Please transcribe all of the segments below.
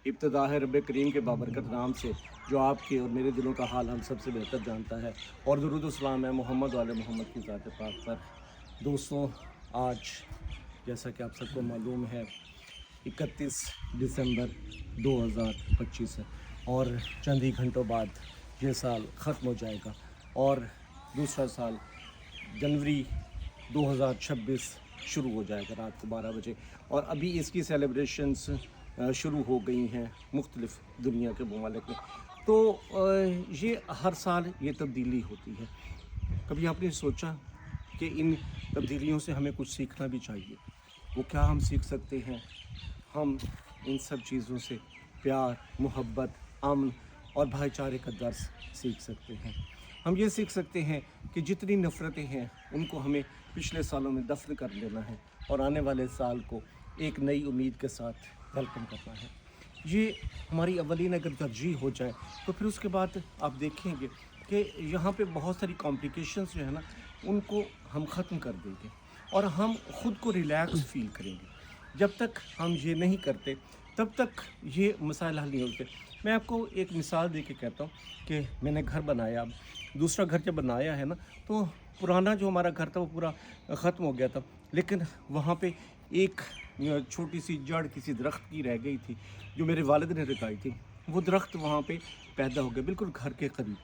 इब्तिदा है रब करीम के बाबरकत नाम से, जो आपके और मेरे दिलों का हाल हम सबसे बेहतर जानता है। और दुरूद व सलाम है मोहम्मद वाले मोहम्मद की ज़ात पाक पर। दोस्तों, आज जैसा कि आप सबको मालूम है 31 दिसंबर 2025 है और चंद ही घंटों बाद ये साल ख़त्म हो जाएगा और दूसरा साल जनवरी 2026 शुरू हो जाएगा रात को 12 बजे। और अभी इसकी सेलिब्रेशंस शुरू हो गई हैं मुख्तलिफ़ दुनिया के ममालिक में। तो ये हर साल ये तब्दीली होती है। कभी आपने सोचा कि इन तब्दीलियों से हमें कुछ सीखना भी चाहिए? वो क्या हम सीख सकते हैं? हम इन सब चीज़ों से प्यार, मोहब्बत, अमन और भाईचारे का दर्स सीख सकते हैं। हम ये सीख सकते हैं कि जितनी नफ़रतें हैं उनको हमें पिछले सालों में दफन कर देना है और आने वाले साल को एक नई उम्मीद के साथ वेलकम करना है। ये हमारी अवलीन अगर तरजीह हो जाए तो फिर उसके बाद आप देखेंगे कि यहाँ पे बहुत सारी कॉम्प्लिकेशंस जो है ना उनको हम ख़त्म कर देंगे और हम ख़ुद को रिलैक्स फ़ील करेंगे। जब तक हम ये नहीं करते तब तक ये मसाइल हल नहीं होते। मैं आपको एक मिसाल दे के कहता हूँ कि मैंने घर बनाया, अब दूसरा घर जब बनाया है ना तो पुराना जो हमारा घर था वो पूरा ख़त्म हो गया था, लेकिन वहाँ पे एक छोटी सी जड़ किसी दरख्त की रह गई थी जो मेरे वालिद ने लगाई थी। वो दरख्त वहाँ पे पैदा हो गया बिल्कुल घर के करीब।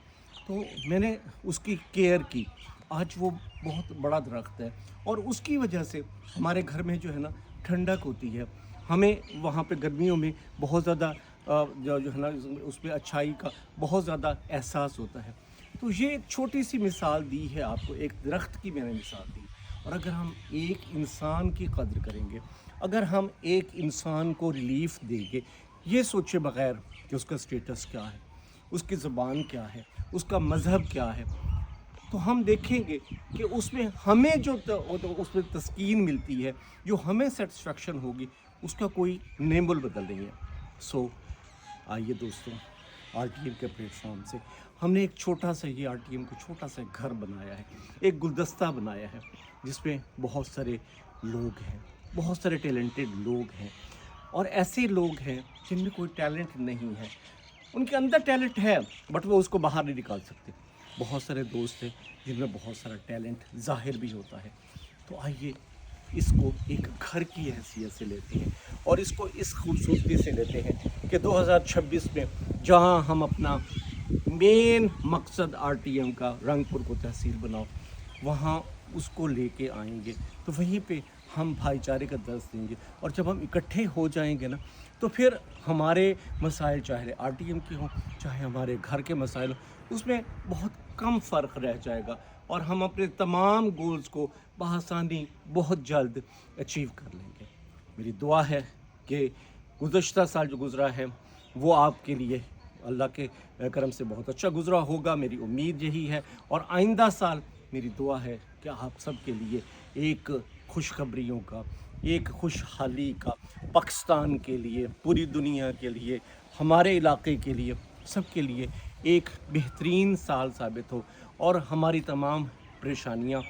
तो मैंने उसकी केयर की, आज वो बहुत बड़ा दरख्त है और उसकी वजह से हमारे घर में जो है ना ठंडक होती है। हमें वहाँ पे गर्मियों में बहुत ज़्यादा जो है ना उसमें अच्छाई का बहुत ज़्यादा एहसास होता है। तो ये एक छोटी सी मिसाल दी है आपको, एक दरख्त की मैंने मिसाल दी। और अगर हम एक इंसान की कद्र करेंगे, अगर हम एक इंसान को रिलीफ़ देंगे ये सोचे बग़ैर कि उसका स्टेटस क्या है, उसकी ज़बान क्या है, उसका मज़हब क्या है, तो हम देखेंगे कि उसमें हमें जो उसमें तस्कीन मिलती है, जो हमें सेटिस्फेक्शन होगी, उसका कोई नेमुल बदल नहीं है। सो आइए दोस्तों, आरटीएम के प्लेटफॉर्म से हमने एक छोटा सा ये आरटीएम को छोटा सा घर बनाया है, एक गुलदस्ता बनाया है जिसमें बहुत सारे लोग हैं, बहुत सारे टैलेंटेड लोग हैं और ऐसे लोग हैं जिनमें कोई टैलेंट नहीं है। उनके अंदर टैलेंट है बट वो उसको बाहर नहीं निकाल सकते। बहुत सारे दोस्त हैं जिनमें बहुत सारा टैलेंट ज़ाहिर भी होता है। तो आइए इसको एक घर की हैसियत से लेते हैं और इसको इस खूबसूरती से लेते हैं कि 2026 में जहां हम अपना मेन मकसद आरटीएम का रंगपुर को तहसील बनाओ वहां उसको लेके आएंगे, तो वहीं पे हम भाईचारे का दर्स देंगे। और जब हम इकट्ठे हो जाएंगे ना तो फिर हमारे मसाइल चाहे आरटीएम के हों चाहे हमारे घर के मसाइल हों, उसमें बहुत कम फ़र्क रह जाएगा और हम अपने तमाम गोल्स को बआसानी बहुत जल्द अचीव कर लेंगे। मेरी दुआ है कि गुज़श्ता साल जो गुज़रा है वो आपके लिए अल्लाह के करम से बहुत अच्छा गुज़रा होगा, मेरी उम्मीद यही है। और आइंदा साल मेरी दुआ है कि आप सब के लिए एक खुशखबरियों का, एक खुशहाली का, पाकिस्तान के लिए, पूरी दुनिया के लिए, हमारे इलाके के लिए, सब के लिए एक बेहतरीन साल साबित हो और हमारी तमाम परेशानियां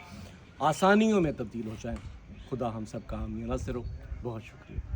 आसानियों में तब्दील हो जाएं। खुदा हम सब का हामी नासिर हो। बहुत शुक्रिया।